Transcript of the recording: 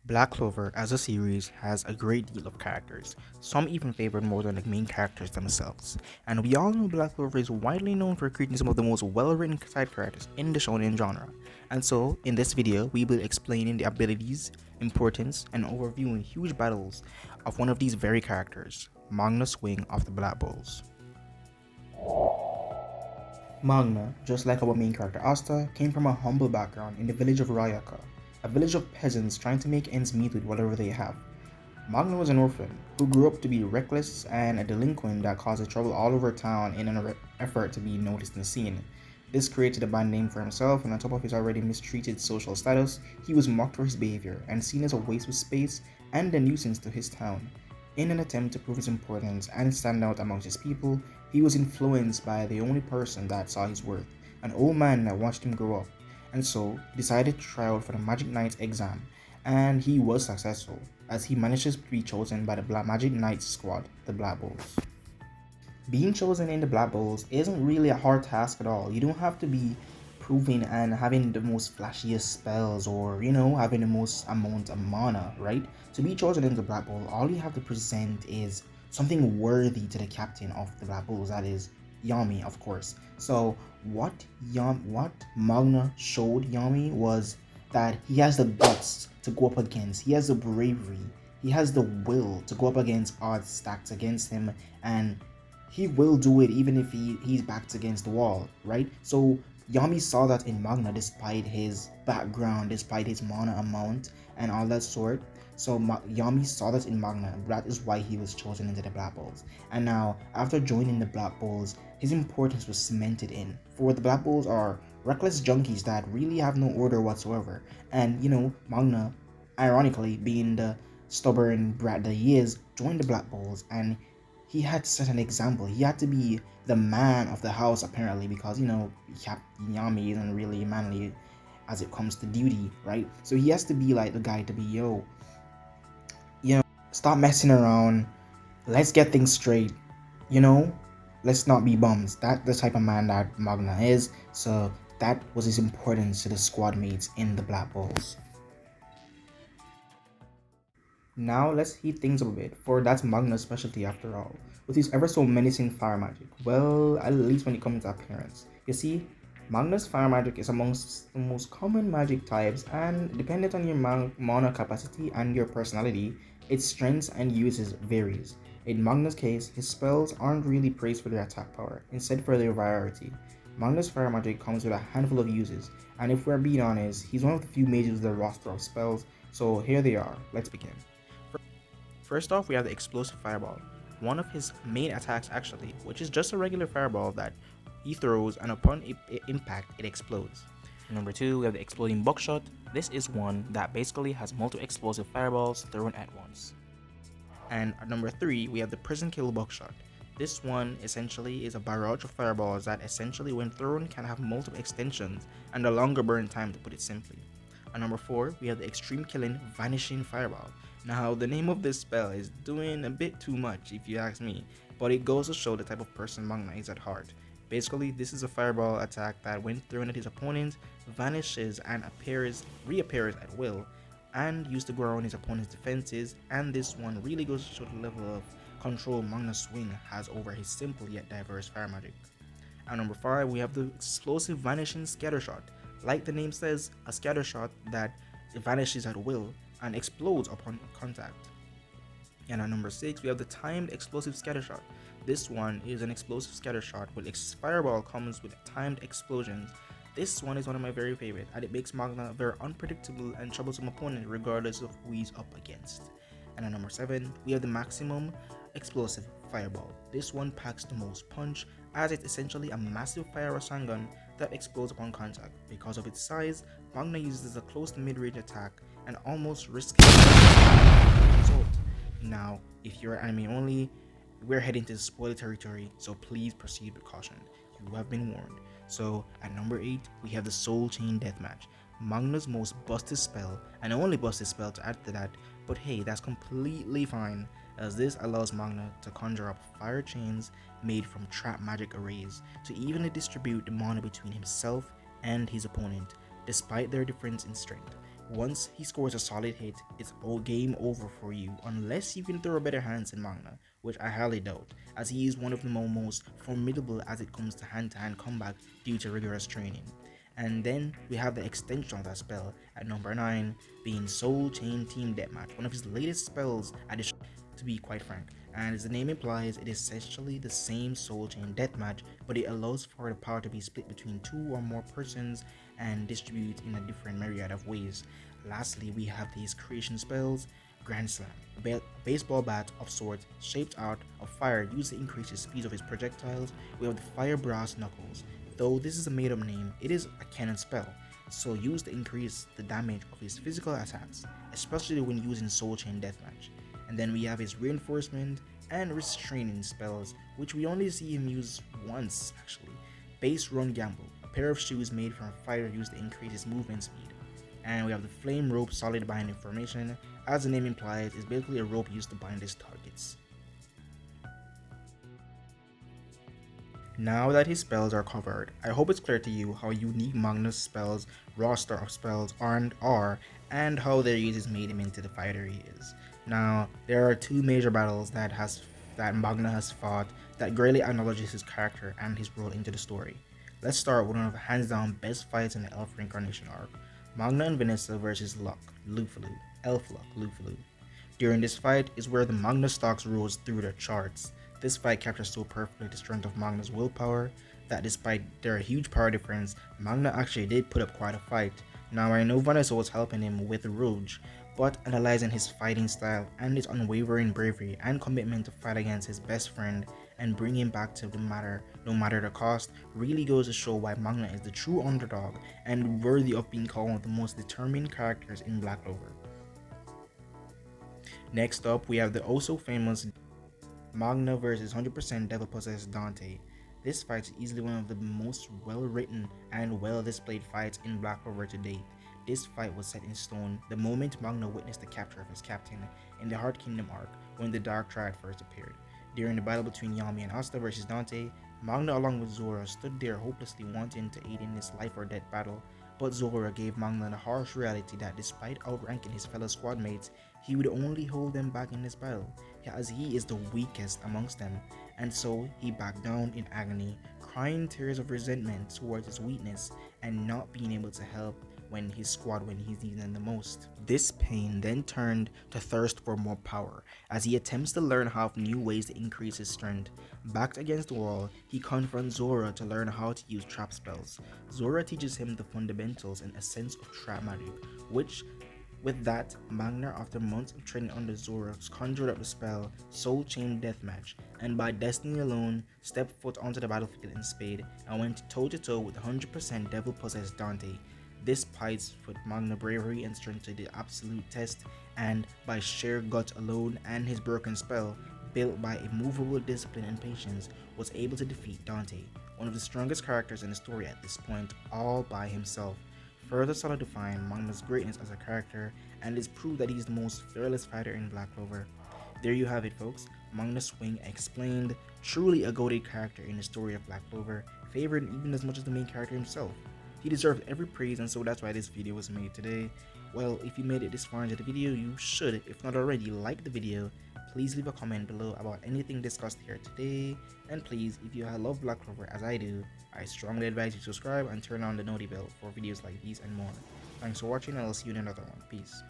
Black Clover as a series has a great deal of characters, some even favored more than the main characters themselves. And we all know Black Clover is widely known for creating some of the most well-written side characters in the shonen genre. And so, in this video, we will explain the abilities, importance, and overviewing huge battles of one of these very characters, Magna Swing of the Black Bulls. Magna, just like our main character Asta, came from a humble background in the village of Rayaka, a village of peasants trying to make ends meet with whatever they have. Magna was an orphan who grew up to be reckless and a delinquent that causes trouble all over town in an effort to be noticed and seen. This created a bad name for himself, and on top of his already mistreated social status, he was mocked for his behavior and seen as a waste of space and a nuisance to his town. In an attempt to prove his importance and stand out amongst his people, he was influenced by the only person that saw his worth, an old man that watched him grow up, and so decided to try out for the Magic Knights exam, and he was successful, as he manages to be chosen by the Magic Knights squad, the Black Bulls. Being chosen in the Black Bulls isn't really a hard task at all. You don't have to be proving and having the most flashiest spells or, having the most amount of mana, right? To be chosen in the Black Bull, all you have to present is something worthy to the captain of the Black Bulls, that is Yami, of course. So what Magna showed Yami was that he has the guts to go up against, he has the bravery, he has the will to go up against odds stacked against him, and he will do it even if he's backed against the wall, right? So Yami saw that in Magna despite his background, despite his mana amount and all that sort. So Yami saw that in Magna, and that is why he was chosen into the Black Bulls. And now, after joining the Black Bulls, his importance was cemented in. For the Black Bulls are reckless junkies that really have no order whatsoever. And Magna, ironically, being the stubborn brat that he is, joined the Black Bulls, and he had to set an example. He had to be the man of the house, apparently, because Yami isn't really manly as it comes to duty, right? So he has to be like the guy to be, stop messing around, let's get things straight, let's not be bums. That's the type of man that Magna is. So that was his importance to the squad mates in the Black Bulls. Now let's heat things up a bit, for that's Magna's specialty after all, with his ever so menacing fire magic. Well, at least when it comes to appearance. You see, Magna's fire magic is amongst the most common magic types, and dependent on your mana capacity and your personality, its strengths and uses varies. In Magna's case, his spells aren't really praised for their attack power, instead for their variety. Magna's fire magic comes with a handful of uses, and if we're being honest, he's one of the few mages with a roster of spells, so here they are. Let's begin. First off, we have the explosive fireball, one of his main attacks actually, which is just a regular fireball that he throws, and upon impact it explodes. Number 2, we have the exploding buckshot. This is one that basically has multiple explosive fireballs thrown at once. And at number 3, we have the prison kill buckshot. This one essentially is a barrage of fireballs that essentially when thrown can have multiple extensions and a longer burn time, to put it simply. At number 4, we have the extreme killing vanishing fireball. Now the name of this spell is doing a bit too much if you ask me, but it goes to show the type of person Magna is at heart. Basically, this is a fireball attack that when thrown at his opponent, vanishes and reappears at will, and used to go around his opponent's defenses, and this one really goes to show the level of control Magna Swing has over his simple yet diverse fire magic. At number 5, we have the explosive vanishing scattershot. Like the name says, a scattershot that vanishes at will and explodes upon contact. And at number 6, we have the timed explosive scattershot. This one is an explosive scattershot with fireball comes with timed explosions. This one is one of my very favorite, and it makes Magna a very unpredictable and troublesome opponent regardless of who he's up against. And at number 7, we have the maximum explosive fireball. This one packs the most punch, as it's essentially a massive fire gun that explodes upon contact. Because of its size, Magna uses a close to mid-range attack and almost risks result. Now, if you're anime only, we're heading to spoiler territory, so please proceed with caution. You have been warned. So at number 8, we have the Soul Chain Deathmatch, Magna's most busted spell, and only busted spell to add to that, but hey, that's completely fine, as this allows Magna to conjure up fire chains made from trap magic arrays to evenly distribute the mana between himself and his opponent, despite their difference in strength. Once he scores a solid hit, it's all game over for you unless you can throw better hands than Magna, which I highly doubt, as he is one of the most formidable as it comes to hand-to-hand combat due to rigorous training. And then we have the extension of that spell at number 9 being Soul Chain Team Deathmatch, one of his latest spells addition, to be quite frank. And as the name implies, it is essentially the same Soul Chain Deathmatch, but it allows for the power to be split between 2 or more persons and distribute in a different myriad of ways. Lastly, we have these creation spells. Grand Slam, a baseball bat of sorts shaped out of fire used to increase the speed of his projectiles. We have the Fire Brass Knuckles. Though this is a made up name, it is a canon spell, so used to increase the damage of his physical attacks, especially when using Soul Chain Deathmatch. And then we have his reinforcement and restraining spells, which we only see him use once actually. Base Run Gamble, a pair of shoes made from fire used to increase his movement speed. And we have the Flame Rope Solid Binding Formation, as the name implies, is basically a rope used to bind his targets. Now that his spells are covered, I hope it's clear to you how unique Magna's spells roster of spells are and how their uses made him into the fighter he is. Now, there are 2 major battles that Magna has fought that greatly acknowledges his character and his role into the story. Let's start with one of the hands down best fights in the Elf Reincarnation arc, Magna and Vanessa versus Elf Luck Lufalu. During this fight is where the Magna stocks rose through the charts. This fight captures so perfectly the strength of Magna's willpower that despite their huge power difference, Magna actually did put up quite a fight. Now I know Vanessa was helping him with Rouge, but analyzing his fighting style and his unwavering bravery and commitment to fight against his best friend and bring him back to no matter the cost really goes to show why Magna is the true underdog and worthy of being called one of the most determined characters in Black Clover. Next up, we have the also famous Magna vs 100% Devil Possessed Dante. This fight is easily one of the most well written and well displayed fights in Black Clover to date. This fight was set in stone the moment Magna witnessed the capture of his captain in the Heart Kingdom arc when the Dark Triad first appeared. During the battle between Yami and Asta versus Dante, Magna along with Zora stood there hopelessly wanting to aid in this life or death battle, but Zora gave Magna the harsh reality that despite outranking his fellow squad mates, he would only hold them back in this battle, as he is the weakest amongst them, and so he backed down in agony, crying tears of resentment towards his weakness and not being able to help when he's needed them the most. This pain then turned to thirst for more power as he attempts to learn how new ways to increase his strength. Backed against the wall, he confronts Zora to learn how to use trap spells. Zora teaches him the fundamentals and essence of trap magic, with that, Magna, after months of training under Zora, conjured up the spell Soul Chain Deathmatch, and by destiny alone, stepped foot onto the battlefield in spade and went toe-to-toe with 100% devil-possessed Dante. This put Magna bravery and strength to the absolute test, and by sheer guts alone and his broken spell, built by immovable discipline and patience, was able to defeat Dante, one of the strongest characters in the story at this point, all by himself, further solidifying Magna's greatness as a character and is proof that he's the most fearless fighter in Black Clover. There you have it, folks. Magna Swing explained, truly a goated character in the story of Black Clover, favored even as much as the main character himself. He deserved every praise, and so that's why this video was made today. Well, if you made it this far into the video, you should, if not already, like the video. Please leave a comment below about anything discussed here today, and please, if you love Black Clover as I do, I strongly advise you to subscribe and turn on the noti bell for videos like these and more. Thanks for watching, and I'll see you in another one. Peace.